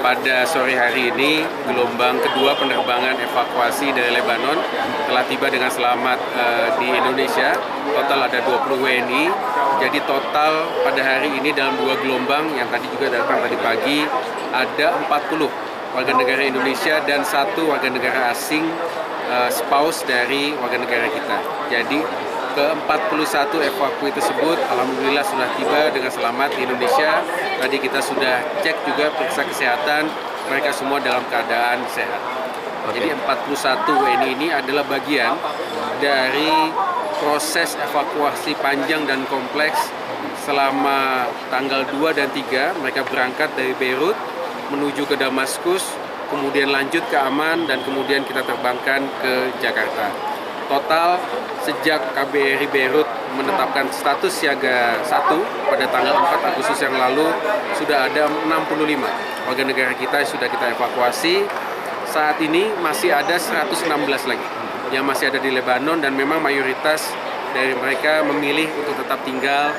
pada sore hari ini gelombang kedua penerbangan evakuasi dari Lebanon telah tiba dengan selamat di Indonesia. Total ada 20 WNI. Jadi total pada hari ini dalam dua gelombang yang tadi juga datang tadi pagi ada 40 warga negara Indonesia dan satu warga negara asing spouse dari warga negara kita. Jadi ke-41 evakuasi tersebut alhamdulillah sudah tiba dengan selamat di Indonesia. Tadi kita sudah cek juga periksa kesehatan, mereka semua dalam keadaan sehat. Jadi 41 WNI ini adalah bagian dari proses evakuasi panjang dan kompleks selama tanggal 2 dan 3. Mereka berangkat dari Beirut menuju ke Damaskus, kemudian lanjut ke Amman, dan kemudian kita terbangkan ke Jakarta. Total sejak KBRI Beirut menetapkan status siaga 1 pada tanggal 4 Agustus yang lalu sudah ada 65 warga negara kita yang sudah kita evakuasi. Saat ini masih ada 116 lagi yang masih ada di Lebanon, dan memang mayoritas dari mereka memilih untuk tetap tinggal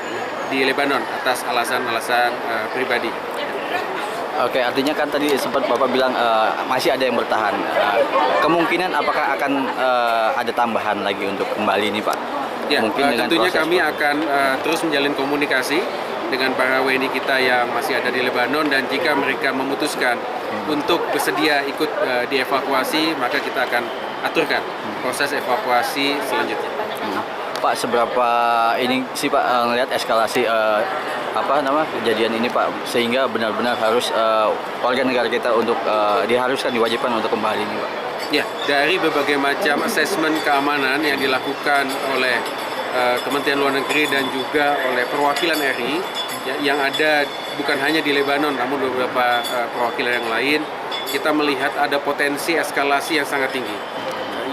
di Lebanon atas alasan-alasan pribadi. Oke, artinya kan tadi sempat Bapak bilang masih ada yang bertahan. Kemungkinan apakah akan ada tambahan lagi untuk kembali nih Pak? Ya, tentunya kami akan terus menjalin komunikasi dengan para WNI kita yang masih ada di Lebanon, dan jika mereka memutuskan untuk bersedia ikut dievakuasi, maka kita akan aturkan proses evakuasi selanjutnya. Pak, seberapa ini sih Pak ngelihat eskalasi kejadian ini Pak, sehingga benar-benar harus warga negara kita untuk diwajibkan untuk kembali ini Pak? Ya, dari berbagai macam asesmen keamanan yang dilakukan oleh Kementerian Luar Negeri dan juga oleh perwakilan RI yang ada bukan hanya di Lebanon namun beberapa perwakilan yang lain, kita melihat ada potensi eskalasi yang sangat tinggi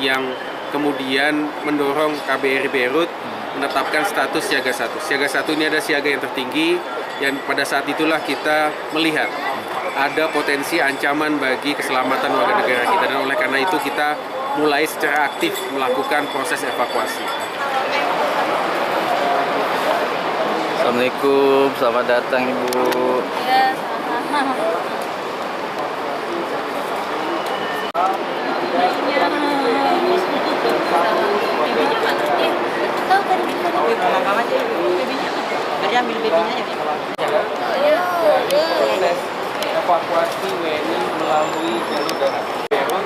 yang kemudian mendorong KBRI Beirut menetapkan status siaga 1. Siaga 1 ini ada siaga yang tertinggi, dan pada saat itulah kita melihat ada potensi ancaman bagi keselamatan warga negara kita, dan oleh karena itu kita mulai secara aktif melakukan proses evakuasi. Assalamualaikum, selamat datang Ibu. Ya, sama-sama. Ambil babynya ya. Proses evakuasi WNI melalui jalur darat Beirut,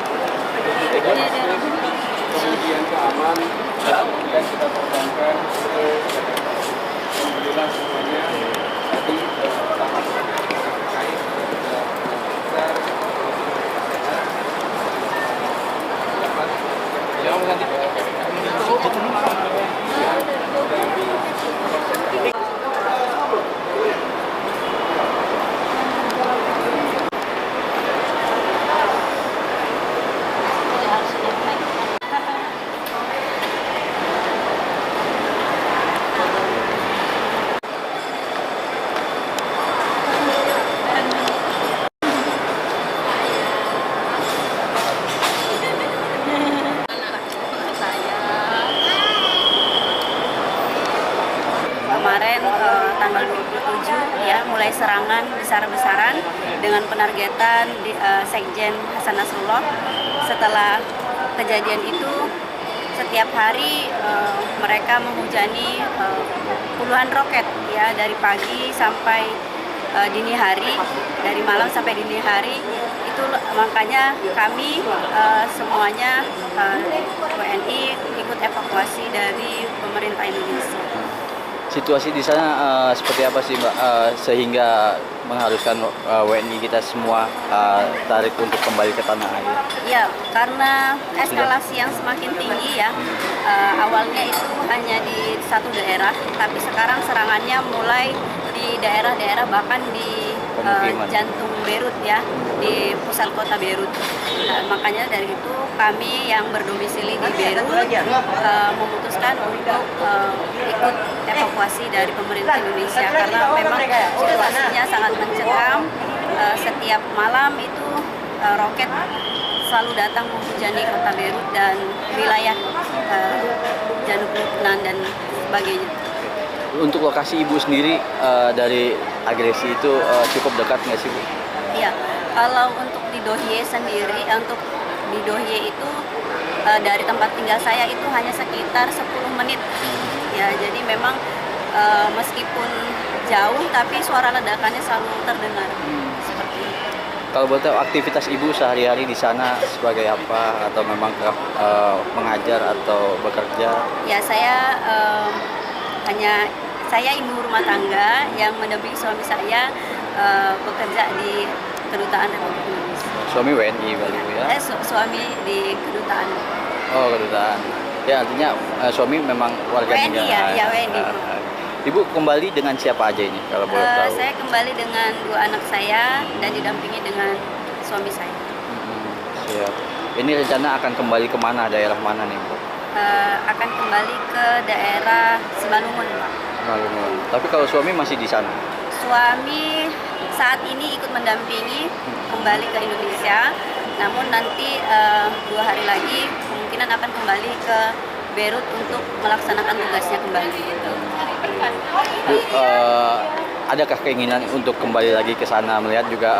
kemudian ke Amman, kemudian kita terbangkan ke Jakarta. Alhamdulillah semuanya tadi sama terkait kemarin tanggal 27 ya mulai serangan besar-besaran dengan penargetan Sekjen Hasan Nasrullah. Setelah kejadian itu setiap hari mereka menghujani puluhan roket ya, dari pagi sampai dini hari, dari malam sampai dini hari. Itu makanya kami semuanya WNI ikut evakuasi dari pemerintah Indonesia. Situasi di sana seperti apa sih Mbak, sehingga mengharuskan WNI kita semua tarik untuk kembali ke tanah air? Ya, karena eskalasi yang semakin tinggi ya. Awalnya itu hanya di satu daerah, tapi sekarang serangannya mulai di daerah-daerah, bahkan di jantung Beirut ya, di pusat kota Beirut. Makanya dari itu kami yang berdomisili di Beirut memutuskan untuk ikut evakuasi dari pemerintah Indonesia, karena memang situasinya sangat mencekam. Setiap malam itu roket selalu datang menghujani kota Beirut dan wilayah Janub Lubnan dan sebagainya. Untuk lokasi Ibu sendiri dari agresi itu cukup dekat nggak sih Bu? Iya, Kalau untuk di Dohye sendiri, untuk di Dohye itu dari tempat tinggal saya itu hanya sekitar 10 menit. Ya, jadi memang meskipun jauh tapi suara ledakannya selalu terdengar. Seperti itu. Kalau boleh tahu aktivitas ibu sehari-hari di sana sebagai apa, atau memang mengajar atau bekerja? Ya, saya ibu rumah tangga yang mendampingi suami saya bekerja di Kedutaan Republik Indonesia. Suami WNI Bali ya? Suami di Kedutaan. Oh, kedutaan. Ya, artinya suami memang warga WNI negara. ya, WNI. Ibu kembali dengan siapa aja ini kalau boleh tahu? Saya kembali dengan 2 anak saya dan didampingi dengan suami saya. Siap. Ini rencana akan kembali kemana, daerah mana nih, Bu? Akan kembali ke daerah Simalungun, Pak. Malungun. Tapi kalau suami masih di sana? Suami saat ini ikut mendampingi kembali ke Indonesia, namun nanti 2 hari lagi kemungkinan akan kembali ke Beirut untuk melaksanakan tugasnya kembali. Gitu. Bu, adakah keinginan untuk kembali lagi ke sana, melihat juga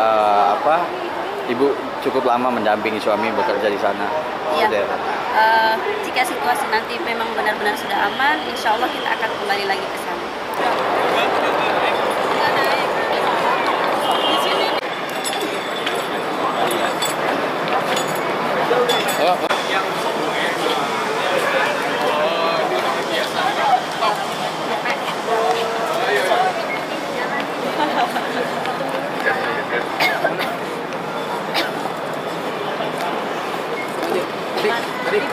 Ibu cukup lama mendampingi suami bekerja di sana? Iya. Sudah. Jika situasi nanti memang benar-benar sudah aman, insya Allah kita akan kembali lagi ke sana. Tadi